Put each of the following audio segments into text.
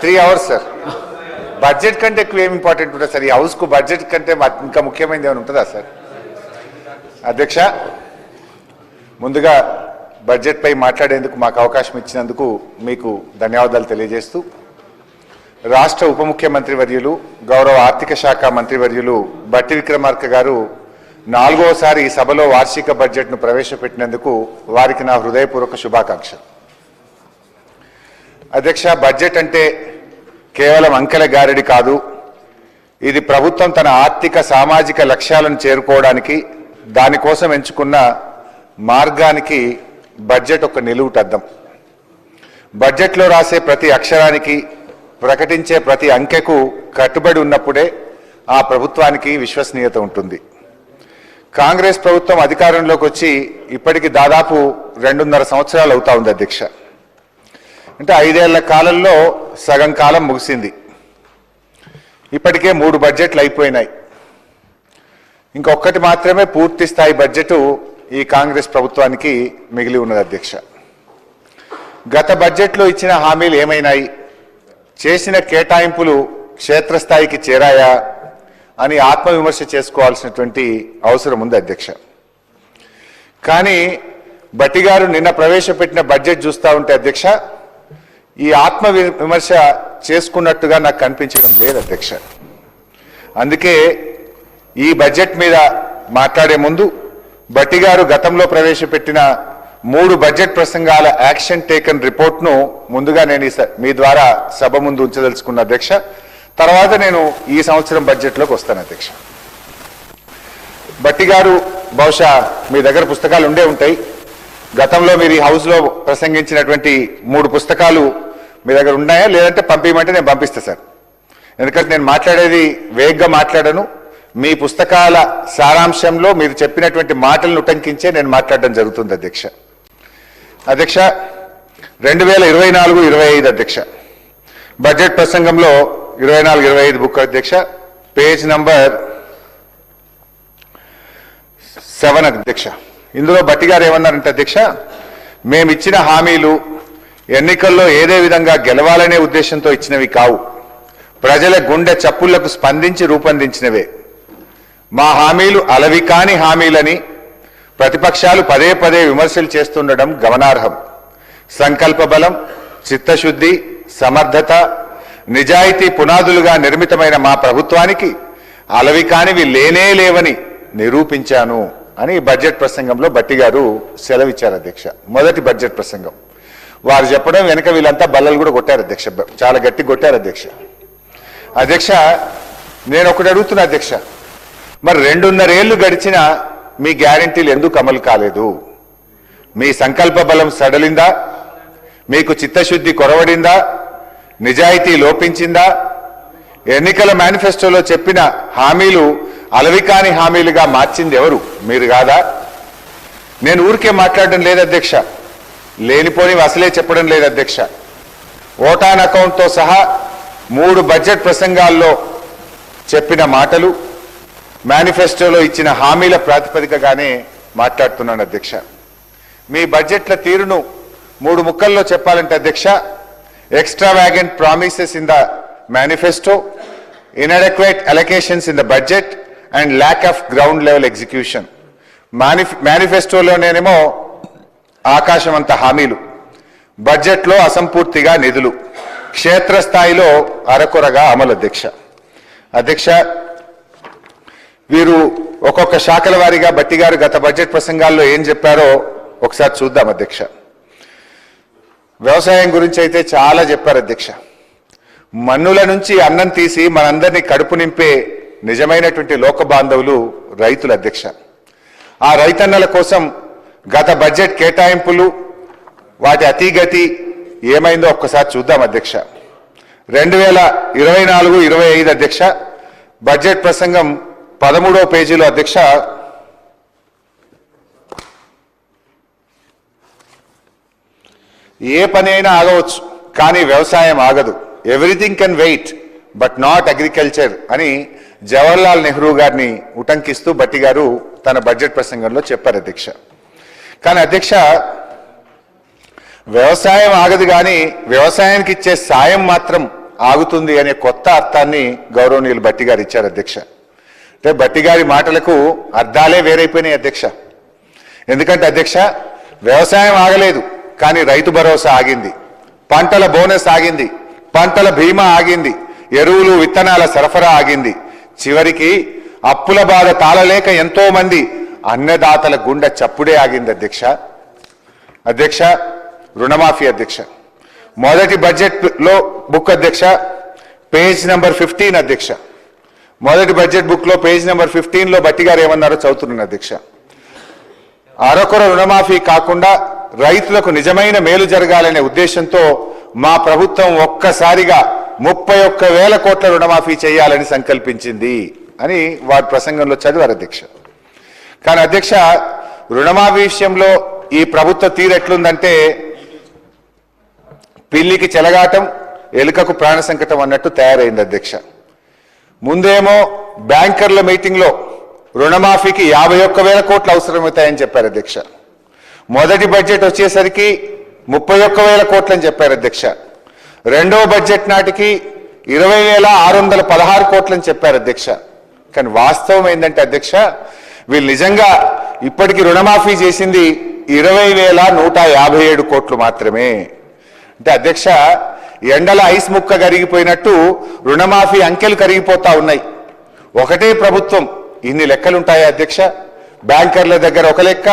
3 hours sir. Budget కంటే ఎక్కువ ఏం ఇంపార్టెంట్ ఉంటుంది సార్? ఈ హౌస్కు బడ్జెట్ కంటే ఇంకా ముఖ్యమైనది ఏమైనా ఉంటుందా సార్? అధ్యక్ష, ముందుగా బడ్జెట్ పై మాట్లాడేందుకు మాకు అవకాశం ఇచ్చినందుకు మీకు ధన్యవాదాలు తెలియజేస్తూ, రాష్ట్ర ఉప ముఖ్యమంత్రి వర్యులు గౌరవ ఆర్థిక శాఖ మంత్రివర్యులు బట్టి విక్రమార్క గారు 4వసారి ఈ సభలో వార్షిక బడ్జెట్ను ప్రవేశపెట్టినందుకు వారికి నా హృదయపూర్వక శుభాకాంక్షలు. అధ్యక్ష, బడ్జెట్ అంటే కేవలం అంకెల గారడి కాదు. ఇది ప్రభుత్వం తన ఆర్థిక సామాజిక లక్ష్యాలను చేరుకోవడానికి దానికోసం ఎంచుకున్న మార్గానికి బడ్జెట్ ఒక నిలువుటద్దం. బడ్జెట్లో రాసే ప్రతి అక్షరానికి, ప్రకటించే ప్రతి అంకెకు కట్టుబడి ఉన్నప్పుడే ఆ ప్రభుత్వానికి విశ్వసనీయత ఉంటుంది. కాంగ్రెస్ ప్రభుత్వం అధికారంలోకి వచ్చి ఇప్పటికి దాదాపు 2.5 సంవత్సరాలు అవుతా ఉంది అధ్యక్ష. అంటే 5 ఏళ్ల కాలంలో సగం కాలం ముగిసింది. ఇప్పటికే 3 బడ్జెట్లు అయిపోయినాయి. ఇంకొకటి మాత్రమే పూర్తి స్థాయి బడ్జెట్ ఈ కాంగ్రెస్ ప్రభుత్వానికి మిగిలి ఉన్నది అధ్యక్ష. గత బడ్జెట్లో ఇచ్చిన హామీలు ఏమైనాయి, చేసిన కేటాయింపులు క్షేత్రస్థాయికి చేరాయా అని ఆత్మవిమర్శ చేసుకోవాల్సినటువంటి అవసరం ఉంది అధ్యక్ష. కానీ బట్టి గారు నిన్న ప్రవేశపెట్టిన బడ్జెట్ చూస్తూ ఉంటే అధ్యక్ష, ఈ ఆత్మవిమర్శ చేసుకున్నట్టుగా నాకు కనిపించడం లేదు అధ్యక్ష. అందుకే ఈ బడ్జెట్ మీద మాట్లాడే ముందు బట్టి గారు గతంలో ప్రవేశపెట్టిన 3 బడ్జెట్ ప్రసంగాల యాక్షన్ టేకన్ రిపోర్ట్ను ముందుగా నేను మీ ద్వారా సభ ముందు ఉంచదలుచుకున్న అధ్యక్ష. తర్వాత నేను ఈ సంవత్సరం బడ్జెట్లోకి వస్తాను అధ్యక్ష. బట్టి గారు బహుశా మీ దగ్గర పుస్తకాలు ఉండే ఉంటాయి. గతంలో మీరు ఈ హౌస్లో ప్రసంగించినటువంటి 3 పుస్తకాలు మీ దగ్గర ఉన్నాయా? లేదంటే పంపించమంటే నేను పంపిస్తాను సార్. ఎందుకంటే నేను మాట్లాడేది వేగంగా మాట్లాడను. మీ పుస్తకాల సారాంశంలో మీరు చెప్పినటువంటి మాటలను ఉటంకించే నేను మాట్లాడడం జరుగుతుంది అధ్యక్ష. అధ్యక్ష, 2024-25 అధ్యక్ష బడ్జెట్ ప్రసంగంలో 24-25 బుక్ అధ్యక్ష, పేజ్ నంబర్ 7 అధ్యక్ష. ఇందులో బట్టి గారు ఏమన్నారంటే అధ్యక్ష, మేమిచ్చిన హామీలు ఎన్నికల్లో ఏదే విధంగా గెలవాలనే ఉద్దేశంతో ఇచ్చినవి కావు, ప్రజల గుండె చప్పుళ్లకు స్పందించి రూపొందించినవే. మా హామీలు అలవి కాని హామీలని ప్రతిపక్షాలు పదే పదే విమర్శలు చేస్తుండడం గమనార్హం. సంకల్ప బలం, చిత్తశుద్ధి, సమర్థత, నిజాయితీ పునాదులుగా నిర్మితమైన మా ప్రభుత్వానికి అలవి కానివి లేనే లేవని నిరూపించాను అని బడ్జెట్ ప్రసంగంలో బట్టి గారు సెలవిచ్చారు అధ్యక్ష. మొదటి బడ్జెట్ ప్రసంగం వారు చెప్పడం వెనక వీళ్ళంతా బల్లలు కూడా కొట్టారు అధ్యక్ష, చాలా గట్టి కొట్టారు అధ్యక్ష. అధ్యక్ష, నేను ఒకటి అడుగుతున్నా అధ్యక్ష, మరి 2.5 ఏళ్లు గడిచిన మీ గ్యారంటీలు ఎందుకు అమలు కాలేదు? మీ సంకల్ప బలం సడలిందా? మీకు చిత్తశుద్ధి కొరవడిందా? నిజాయితీ లోపించిందా? ఎన్నికల మేనిఫెస్టోలో చెప్పిన హామీలు అలవికాని హామీలుగా మార్చింది ఎవరు? మీరు కాదా? నేను ఊరికే మాట్లాడడం లేదు అధ్యక్ష, లేనిపోని అసలే చెప్పడం లేదు అధ్యక్ష. ఓటాన్ అకౌంట్తో సహా 3 బడ్జెట్ ప్రసంగాల్లో చెప్పిన మాటలు, మేనిఫెస్టోలో ఇచ్చిన హామీల ప్రాతిపదికగానే మాట్లాడుతున్నాను అధ్యక్ష. మీ బడ్జెట్ల తీరును 3 ముక్కల్లో చెప్పాలంటే అధ్యక్ష, extravagant promises in the manifesto, inadequate allocations in the budget and lack of ground level execution. మేనిఫెస్టోలోనేమో ఆకాశమంత హామీలు, బడ్జెట్లో అసంపూర్తిగా నిధులు, క్షేత్రస్థాయిలో అరకొరగా అమలు అధ్యక్ష. అధ్యక్ష, వీరు ఒక్కొక్క శాఖల వారీగా బట్టి గారు గత బడ్జెట్ ప్రసంగాల్లో ఏం చెప్పారో ఒకసారి చూద్దాం అధ్యక్ష. వ్యవసాయం గురించి అయితే చాలా చెప్పారు అధ్యక్ష. మన్నుల నుంచి అన్నం తీసి మనందరినీ కడుపు నింపే నిజమైనటువంటి లోక బాంధవులు రైతులు అధ్యక్ష. ఆ రైతన్నల కోసం గత బడ్జెట్ కేటాయింపులు, వాటి అతిగతి ఏమైందో ఒక్కసారి చూద్దాం అధ్యక్ష. 2024-25 అధ్యక్ష బడ్జెట్ ప్రసంగం 13వ పేజీలో అధ్యక్ష, ఏ పని అయినా ఆగవచ్చు కానీ వ్యవసాయం ఆగదు, everything can wait but not agriculture అని జవహర్లాల్ నెహ్రూ గారిని ఉటంకిస్తూ బట్టి గారు తన బడ్జెట్ ప్రసంగంలో చెప్పారు అధ్యక్ష. కానీ అధ్యక్ష, వ్యవసాయం ఆగదు కానీ వ్యవసాయానికి ఇచ్చే సాయం మాత్రం ఆగుతుంది అనే కొత్త అర్థాన్ని గౌరవనీయులు భట్టి గారు ఇచ్చారు అధ్యక్ష. అంటే భట్టి గారి మాటలకు అర్థాలే వేరైపోయినాయి అధ్యక్ష. ఎందుకంటే అధ్యక్ష, వ్యవసాయం ఆగలేదు కానీ రైతు భరోసా ఆగింది, పంటల బోనస్ ఆగింది, పంటల బీమా ఆగింది, ఎరువులు విత్తనాల సరఫరా ఆగింది, చివరికి అప్పుల బాధ తాళలేక ఎంతో మంది అన్నదాతల గుండె చప్పుడే ఆగింది అధ్యక్ష. అధ్యక్ష, రుణమాఫీ అధ్యక్ష, మొదటి బడ్జెట్ లో బుక్ అధ్యక్ష, పేజ్ నెంబర్ 15 అధ్యక్ష, మొదటి బడ్జెట్ బుక్ లో పేజ్ నెంబర్ 15 లో భట్టి గారు ఏమన్నారో చదువుతున్నాను అధ్యక్ష. అరకొర రుణమాఫీ కాకుండా రైతులకు నిజమైన మేలు జరగాలనే ఉద్దేశంతో మా ప్రభుత్వం ఒక్కసారిగా 31,000 కోట్ల రుణమాఫీ చేయాలని సంకల్పించింది అని వారి ప్రసంగంలో చదివారు అధ్యక్ష. కానీ అధ్యక్ష, రుణమాఫీ విషయంలో ఈ ప్రభుత్వ తీరు ఎట్లుందంటే పిల్లికి చెలగాటం, ఎలుకకు ప్రాణ సంకటం అన్నట్టు తయారైంది అధ్యక్ష. ముందేమో బ్యాంకర్ల మీటింగ్ లో రుణమాఫీకి 51,000 కోట్లు అవసరమవుతాయని చెప్పారు అధ్యక్ష. మొదటి బడ్జెట్ వచ్చేసరికి 31,000 కోట్లు అని చెప్పారు అధ్యక్ష. రెండో బడ్జెట్ నాటికి 20,616 కోట్లు అని చెప్పారు అధ్యక్ష. కానీ వాస్తవం ఏంటంటే అధ్యక్ష, వీళ్ళు నిజంగా ఇప్పటికీ రుణమాఫీ చేసింది 20,157 కోట్లు మాత్రమే. అంటే అధ్యక్ష, ఎండల ఐస్ ముక్క కరిగిపోయినట్టు రుణమాఫీ అంకెలు కరిగిపోతా ఉన్నాయి. ఒకటే ప్రభుత్వం ఇన్ని లెక్కలుంటాయా అధ్యక్ష? బ్యాంకర్ల దగ్గర ఒక లెక్క,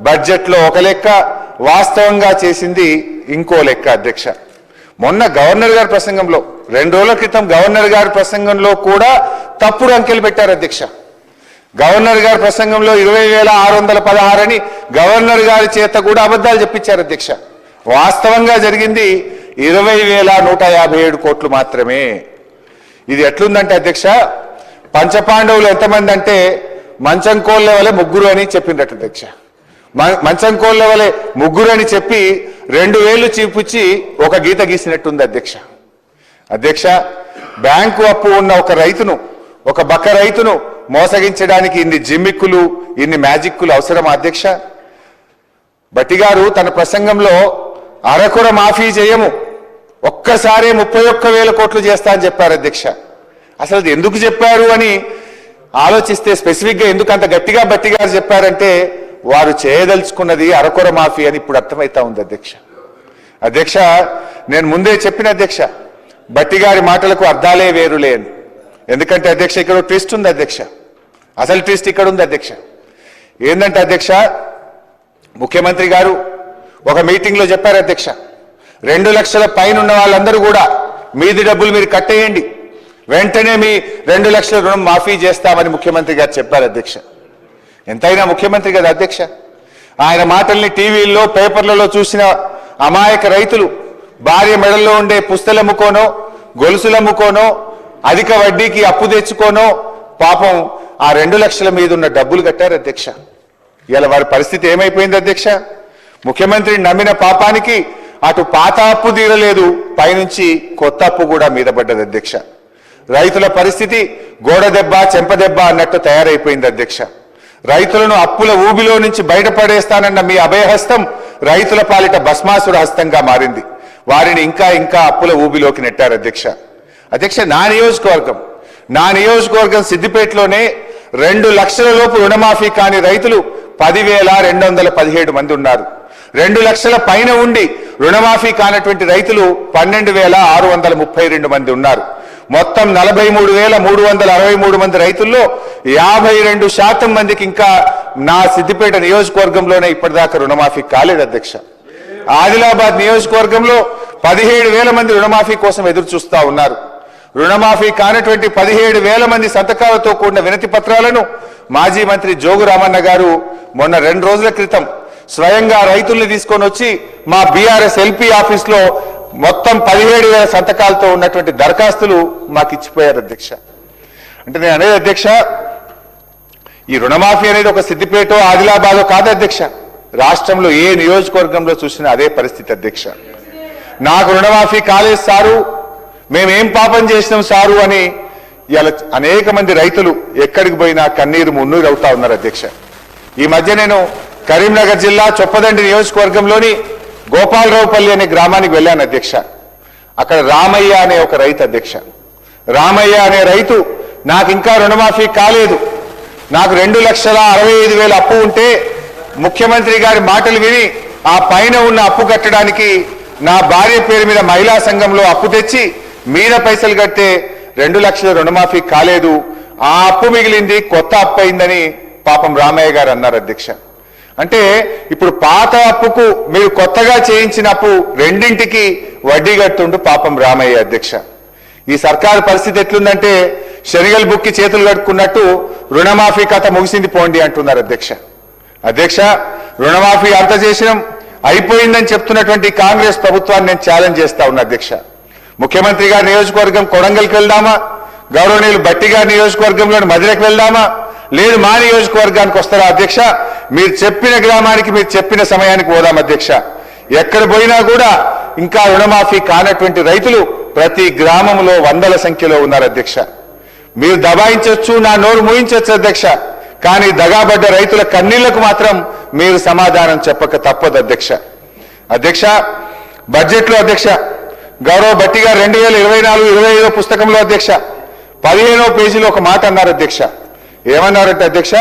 బడ్జెట్లో ఒక లెక్క, వాస్తవంగా చేసింది ఇంకో లెక్క అధ్యక్ష. మొన్న గవర్నర్ గారి ప్రసంగంలో 2 రోజుల క్రితం గవర్నర్ గారి ప్రసంగంలో కూడా తప్పుడు అంకెలు పెట్టారు అధ్యక్ష. గవర్నర్ గారి ప్రసంగంలో 20,616 అని గవర్నర్ గారి చేత కూడా అబద్ధాలు చెప్పించారు అధ్యక్ష. వాస్తవంగా జరిగింది 20,157 కోట్లు మాత్రమే. ఇది ఎట్లుందంటే అధ్యక్ష, పంచపాండవులు ఎంతమంది అంటే మంచం కోళ్ళ వలె 3 అని చెప్పిందట అధ్యక్ష. మంచం కోళ్ళ వలె 3 అని చెప్పి 2 వేళ్లు చూపించి ఒక గీత గీసినట్టుంది అధ్యక్ష. అధ్యక్ష, బ్యాంకు అప్పు ఉన్న ఒక రైతును, ఒక బక్క రైతును మోసగించడానికి ఇన్ని జిమ్మిక్కులు, ఇన్ని మ్యాజిక్కులు అవసరమా అధ్యక్ష? భట్టి గారు తన ప్రసంగంలో అరకొర మాఫీ చేయము, ఒక్కసారే 31,000 కోట్లు చేస్తా అని చెప్పారు అధ్యక్ష. అసలు అది ఎందుకు చెప్పారు అని ఆలోచిస్తే స్పెసిఫిక్ గా ఎందుకు అంత గట్టిగా భట్టి గారు చెప్పారంటే వారు చేయదలుచుకున్నది అరకొర మాఫీ అని ఇప్పుడు అర్థమవుతా ఉంది అధ్యక్ష. అధ్యక్ష, నేను ముందే చెప్పిన అధ్యక్ష, భట్టి గారి మాటలకు అర్థాలే వేరులే అని. ఎందుకంటే అధ్యక్ష, ఇక్కడ ట్విస్ట్ ఉంది అధ్యక్ష. అసలు ట్విస్ట్ ఇక్కడ ఉంది అధ్యక్ష. ఏంటంటే అధ్యక్ష, ముఖ్యమంత్రి గారు ఒక మీటింగ్ లో చెప్పారు అధ్యక్ష, 2 లక్షల పైన ఉన్న వాళ్ళందరూ కూడా మీది డబ్బులు మీరు కట్టేయండి, వెంటనే మీ 2 లక్షల రుణం మాఫీ చేస్తామని ముఖ్యమంత్రి గారు చెప్పారు అధ్యక్ష. ఎంతైనా ముఖ్యమంత్రి కదా అధ్యక్ష. ఆయన మాటల్ని టీవీల్లో పేపర్లలో చూసిన అమాయక రైతులు భార్య మెడల్లో ఉండే పుస్తలమ్ముకోనో, గొలుసులమ్ముకోనో, అధిక వడ్డీకి అప్పు తెచ్చుకోనో పాపం ఆ 2 లక్షల మీద ఉన్న డబ్బులు కట్టారు అధ్యక్ష. ఇలా వారి పరిస్థితి ఏమైపోయింది అధ్యక్ష? ముఖ్యమంత్రిని నమ్మిన పాపానికి అటు పాత అప్పు తీరలేదు, పైనుంచి కొత్త అప్పు కూడా మీద పడ్డది అధ్యక్ష. రైతుల పరిస్థితి గోడ దెబ్బ చెంపదెబ్బ అన్నట్టు తయారైపోయింది అధ్యక్ష. రైతులను అప్పుల ఊబిలో నుంచి బయటపడేస్తానన్న మీ అభయహస్తం రైతుల పాలిట భస్మాసుర హస్తంగా మారింది. వారిని ఇంకా ఇంకా అప్పుల ఊబిలోకి నెట్టారు అధ్యక్ష. అధ్యక్ష, నా నియోజకవర్గం సిద్దిపేటలోనే 2 లక్షల లోపు రుణమాఫీ కాని రైతులు 10,217 మంది ఉన్నారు. 2 లక్షల పైన ఉండి రుణమాఫీ కానటువంటి రైతులు 12,632 మంది ఉన్నారు. మొత్తం 43,363 మంది రైతుల్లో 52% మందికి ఇంకా నా సిద్దిపేట నియోజకవర్గంలోనే ఇప్పటిదాకా రుణమాఫీ కాలేదు అధ్యక్ష. ఆదిలాబాద్ నియోజకవర్గంలో 17,000 మంది రుణమాఫీ కోసం ఎదురు చూస్తా ఉన్నారు. రుణమాఫీ కానటువంటి 17,000 మంది సంతకాలతో కూడిన వినతి పత్రాలను మాజీ మంత్రి జోగు రామన్న గారు మొన్న 2 రోజుల క్రితం స్వయంగా రైతుల్ని తీసుకొని వచ్చి మా బీఆర్ఎస్ ఎల్పీ ఆఫీస్ లో మొత్తం 17,000 సంతకాలతో ఉన్నటువంటి దరఖాస్తులు మాకు ఇచ్చిపోయారు అధ్యక్ష. అంటే నేను అనేది అధ్యక్ష, ఈ రుణమాఫీ అనేది ఒక సిద్దిపేట ఆదిలాబాదో కాదు అధ్యక్ష, రాష్ట్రంలో ఏ నియోజకవర్గంలో చూసినా అదే పరిస్థితి అధ్యక్ష. నాకు రుణమాఫీ కాలేదు సారు, మేమేం పాపం చేసినాం సారు అని ఇలా అనేక మంది రైతులు ఎక్కడికి పోయినా కన్నీరు మున్నీరు అవుతా ఉన్నారు అధ్యక్ష. ఈ మధ్య నేను కరీంనగర్ జిల్లా చొప్పదండి నియోజకవర్గంలోని గోపాలరావుపల్లి అనే గ్రామానికి వెళ్ళాను అధ్యక్ష. అక్కడ రామయ్య అనే ఒక రైతు అధ్యక్ష. రామయ్య అనే రైతు నాకు ఇంకా రుణమాఫీ కాలేదు, నాకు 2,65,000 అప్పు ఉంటే ముఖ్యమంత్రి గారి మాటలు విని ఆ పైన ఉన్న అప్పు కట్టడానికి నా భార్య పేరు మీద మహిళా సంఘంలో అప్పు తెచ్చి మీద పైసలు కడితే 2 లక్షల రుణమాఫీ కాలేదు, ఆ అప్పు మిగిలింది, కొత్త అప్పు అయిందని పాపం రామయ్య గారు అన్నారు అధ్యక్ష. అంటే ఇప్పుడు పాత అప్పుకు మీరు కొత్తగా చేయించిన అప్పు రెండింటికి వడ్డీ కట్టుండు పాపం రామయ్య అధ్యక్ష. ఈ సర్కారు పరిస్థితి ఎట్లుందంటే శనిగలు బుక్కి చేతులు కట్టుకున్నట్టు రుణమాఫీ కథ ముగిసింది పోండి అంటున్నారు అధ్యక్ష. అధ్యక్ష, రుణమాఫీ అంత చేసినాం అయిపోయిందని చెప్తున్నటువంటి కాంగ్రెస్ ప్రభుత్వాన్ని నేను ఛాలెంజ్ చేస్తా ఉన్నా అధ్యక్ష. ముఖ్యమంత్రి గారి నియోజకవర్గం కొడంగల్కి వెళ్దామా, గౌరవనీయులు భట్టి గారి నియోజకవర్గంలోని మధురకు వెళ్దామా, లేదు మా నియోజకవర్గానికి వస్తారా అధ్యక్ష? మీరు చెప్పిన గ్రామానికి మీరు చెప్పిన సమయానికి పోదాం అధ్యక్ష. ఎక్కడ పోయినా కూడా ఇంకా రుణమాఫీ కానటువంటి రైతులు ప్రతి గ్రామంలో వందల సంఖ్యలో ఉన్నారు అధ్యక్ష. మీరు దబాయించవచ్చు, నా నోరు మూయించవచ్చు అధ్యక్ష, కానీ దగాబడ్డ రైతుల కన్నీళ్లకు మాత్రం మీరు సమాధానం చెప్పక తప్పదు అధ్యక్ష. అధ్యక్ష, బడ్జెట్లో అధ్యక్ష గౌరవ భట్టి గారు 2024-25 పుస్తకంలో అధ్యక్ష 15వ పేజీలో ఒక మాట అన్నారు అధ్యక్ష. ఏమన్నారంటే అధ్యక్ష,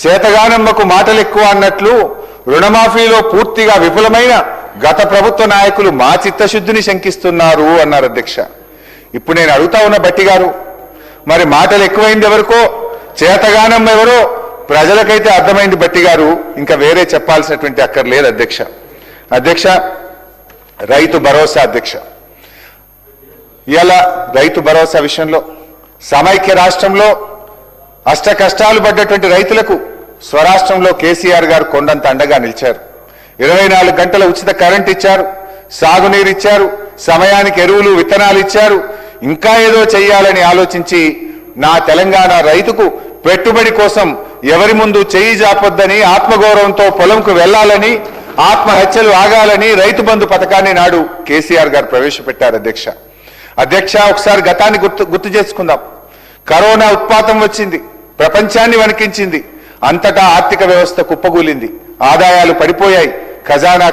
చేతగానమ్మకు మాటలు ఎక్కువ అన్నట్లు రుణమాఫీలో పూర్తిగా విఫలమైన గత ప్రభుత్వ నాయకులు మా చిత్తశుద్ధిని శంకిస్తున్నారు అన్నారు అధ్యక్ష. ఇప్పుడు నేను అడుగుతా ఉన్న భట్టి గారు, మరి మాటలు ఎక్కువైంది ఎవరికో, చేతగానం ఎవరో ప్రజలకైతే అర్థమైంది భట్టి గారు, ఇంకా వేరే చెప్పాల్సినటువంటి అక్కర్లేదు అధ్యక్ష. అధ్యక్ష, రైతు భరోసా అధ్యక్ష, ఇలా రైతు భరోసా విషయంలో సమైక్య రాష్ట్రంలో అష్ట కష్టాలు పడ్డటువంటి రైతులకు స్వరాష్ట్రంలో కేసీఆర్ గారు కొండంత అండగా నిలిచారు. 24 గంటల ఉచిత కరెంట్ ఇచ్చారు, సాగునీరు ఇచ్చారు, సమయానికి ఎరువులు విత్తనాలు ఇచ్చారు. ఇంకా ఏదో చెయ్యాలని ఆలోచించి నా తెలంగాణ రైతుకు పెట్టుబడి కోసం ఎవరి ముందు చెయ్యి జాపొద్దని, ఆత్మగౌరవంతో పొలంకు వెళ్లాలని, ఆత్మహత్యలు ఆగాలని రైతు బంధు పథకాన్ని నాడు కేసీఆర్ గారు ప్రవేశపెట్టారు అధ్యక్ష. అధ్యక్ష, ఒకసారి గతాన్ని గుర్తు చేసుకుందాం. కరోనా ఉత్పాతం వచ్చింది, ప్రపంచాన్ని వణికించింది, అంతటా ఆర్థిక వ్యవస్థ కుప్పగూలింది, ఆదాయాలు పడిపోయాయి, ఖజానా